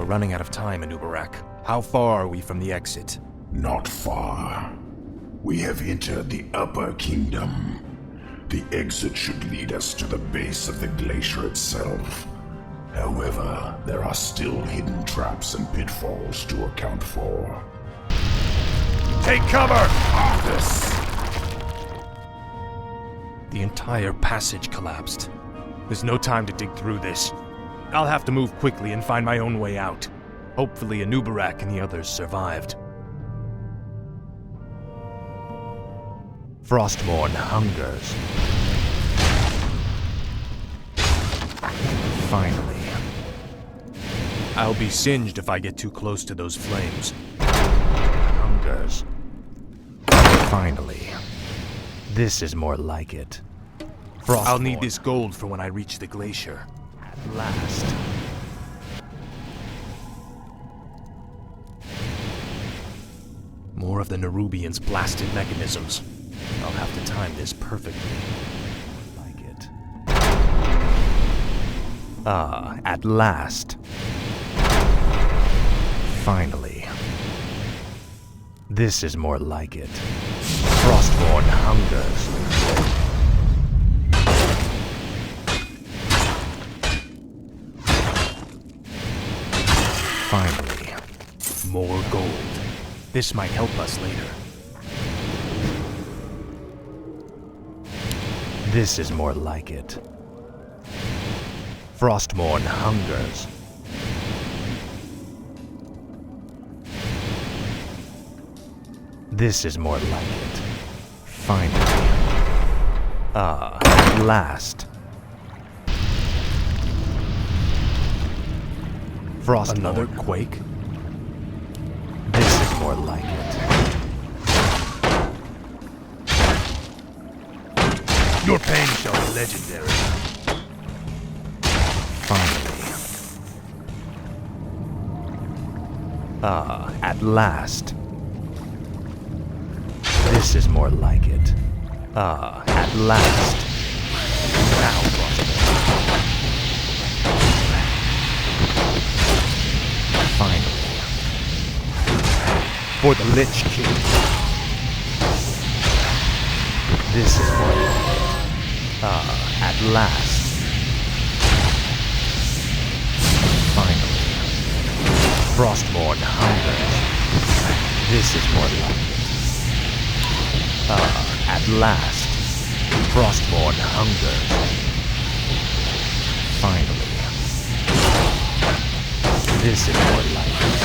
We're running out of time, Anubarak. How far are we from the exit? Not far. We have entered the Upper Kingdom. The exit should lead us to the base of the glacier itself. However, there are still hidden traps and pitfalls to account for. Take cover! Arthas! The entire passage collapsed. There's no time to dig through this. I'll have to move quickly and find my own way out. Hopefully Anubarak and the others survived. Frostmourne hungers. Finally. I'll be singed if I get too close to those flames. Hungers. Finally. This is more like it. I'll need this gold for when I reach the glacier. At last. More of the Nerubians' blasted mechanisms. I'll have to time this perfectly. Like it. Ah, at last. Finally. This is more like it. Frostmourne hungers. Finally. More gold. This might help us later. This is more like it. Frostmourne hungers. This is more like it. Finally. Ah, at last. Frostmourne. Another quake? This is more like it. Your pain shall be legendary. Finally. Ah, at last. This is more like it. Ah, at last. Now, Frostmourne. Finally. For the Lich King. This is more like it. Ah, at last. Finally. Frostmourne hungers. This is more like it. Ah, at last. Frostmourne hungers. Finally. This is more like it.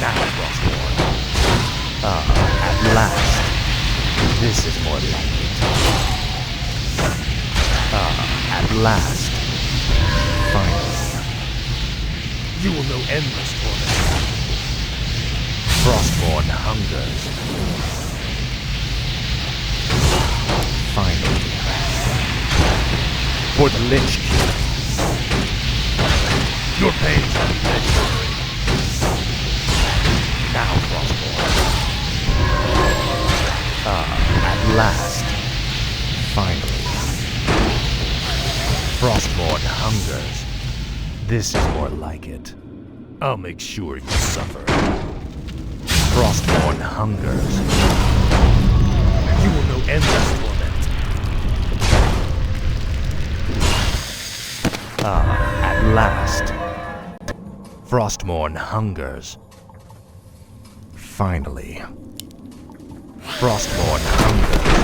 Now, Frostmourne. Ah, at last. This is more like it. Ah, at last. Finally. You will know endless torment. Frostmourne hungers. Finally. For the Lich King. Your pain shall be legendary. Now, Frostmourne. Ah, at last. Finally. Frostmourne hungers. This is more like it. I'll make sure you suffer. Frostmourne hungers. You will know endless torment. Ah, at last. Frostmourne hungers. Finally. Frostmourne hungers.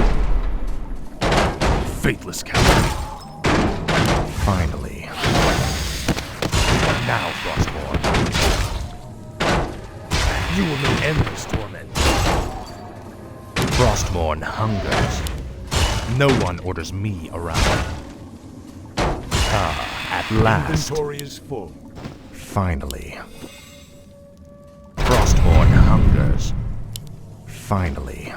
Faithless coward. Finally. Now, Frostmourne. You will know endless torment. Frostmourne hungers. No one orders me around. Ah, at last. Inventory is full. Finally. Frostmourne hungers. Finally.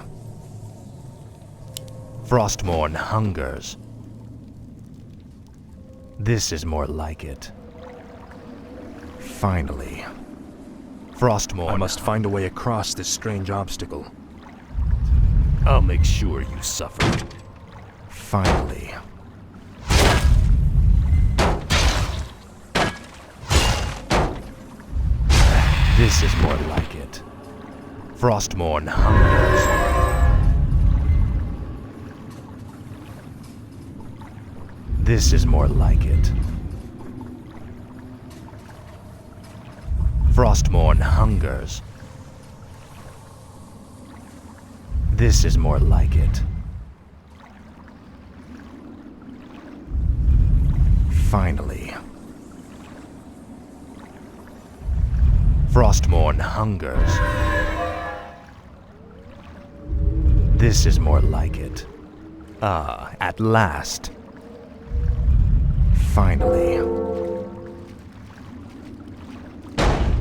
Frostmourne hungers. This is more like it. Finally. Frostmourne. I must find a way across this strange obstacle. I'll make sure you suffer. This is more like it. Frostmourne hungers. This is more like it. Frostmourne hungers. This is more like it. Finally. Frostmourne hungers. This is more like it. Ah, at last. Finally.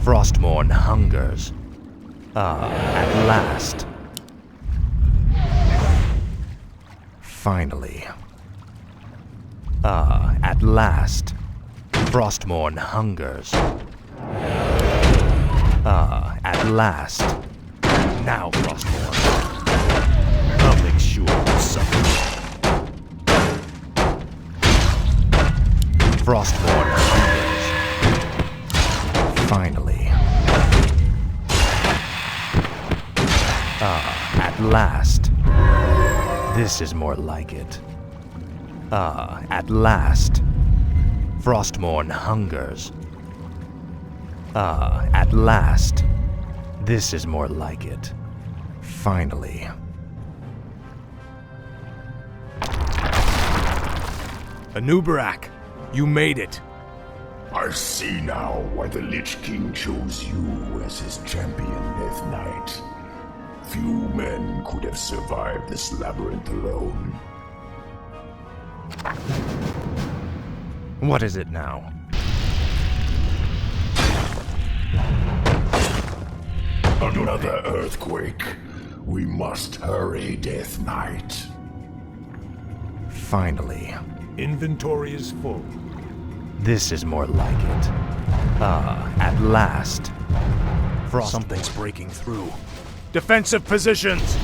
Frostmourne hungers. Ah, at last. Finally. Ah, at last. Frostmourne hungers. Ah, at last. Now, Frostmourne. I'll make sure you suffer. Frostmourne hungers. Finally. Ah, at last. This is more like it. Ah, at last. Frostmourne hungers. Ah, at last. This is more like it. Finally. Anubarak, you made it. I see now why the Lich King chose you as his champion, Death Knight. Few men could have survived this labyrinth alone. What is it now? Another earthquake. We must hurry, Death Knight. Finally. Inventory is full. This is more like it. Ah, at last. Something's breaking through. Defensive positions!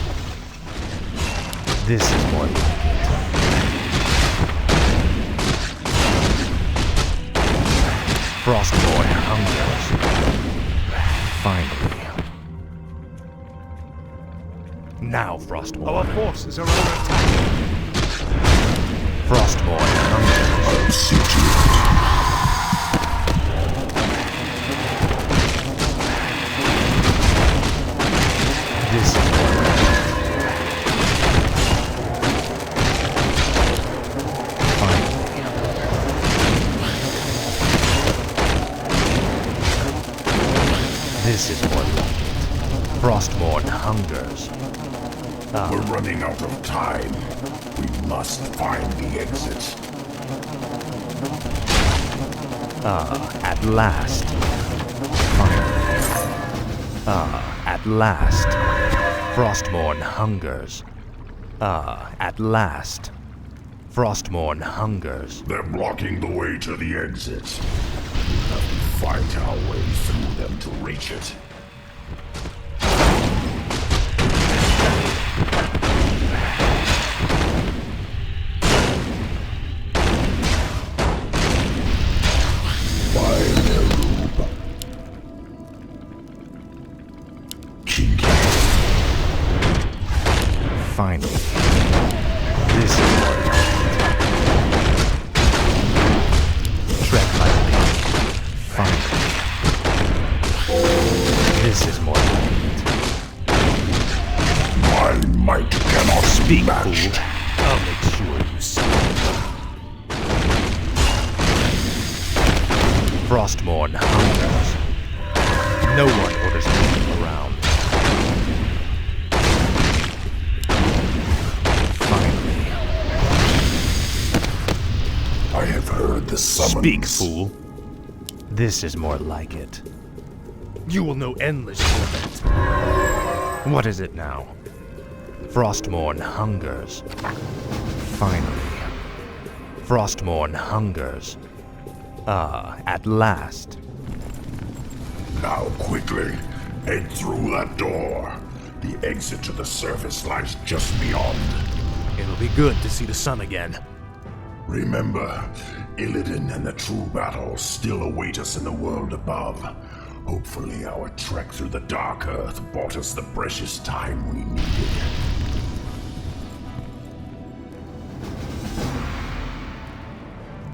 This is more like it. Frostmourne hungers. Finally. Now, Frostmourne. Our forces are under attack. Frostmourne hungers. This is more like it. Finally. This is more like it. Frostmourne hungers. We're running out of time. We must find the exit. Ah, at last. Finally. Ah, at last. Frostmourne hungers. Ah, at last. Frostmourne hungers. They're blocking the way to the exit. We'll have to fight our way through them to reach it. Finally. This is more like it. Tread lightly. Finally. This is more like it. My might cannot Speak, match. fool. I'll make sure you see. Frostmourne hungers. No one orders me around. I have heard the summons. Speak, fool. This is more like it. You will know endless torment. What is it now? Frostmourne hungers. Finally. Frostmourne hungers. Ah, at last. Now quickly, head through that door. The exit to the surface lies just beyond. It'll be good to see the sun again. Remember, Illidan and the true battle still await us in the world above. Hopefully our trek through the Dark Earth bought us the precious time we needed.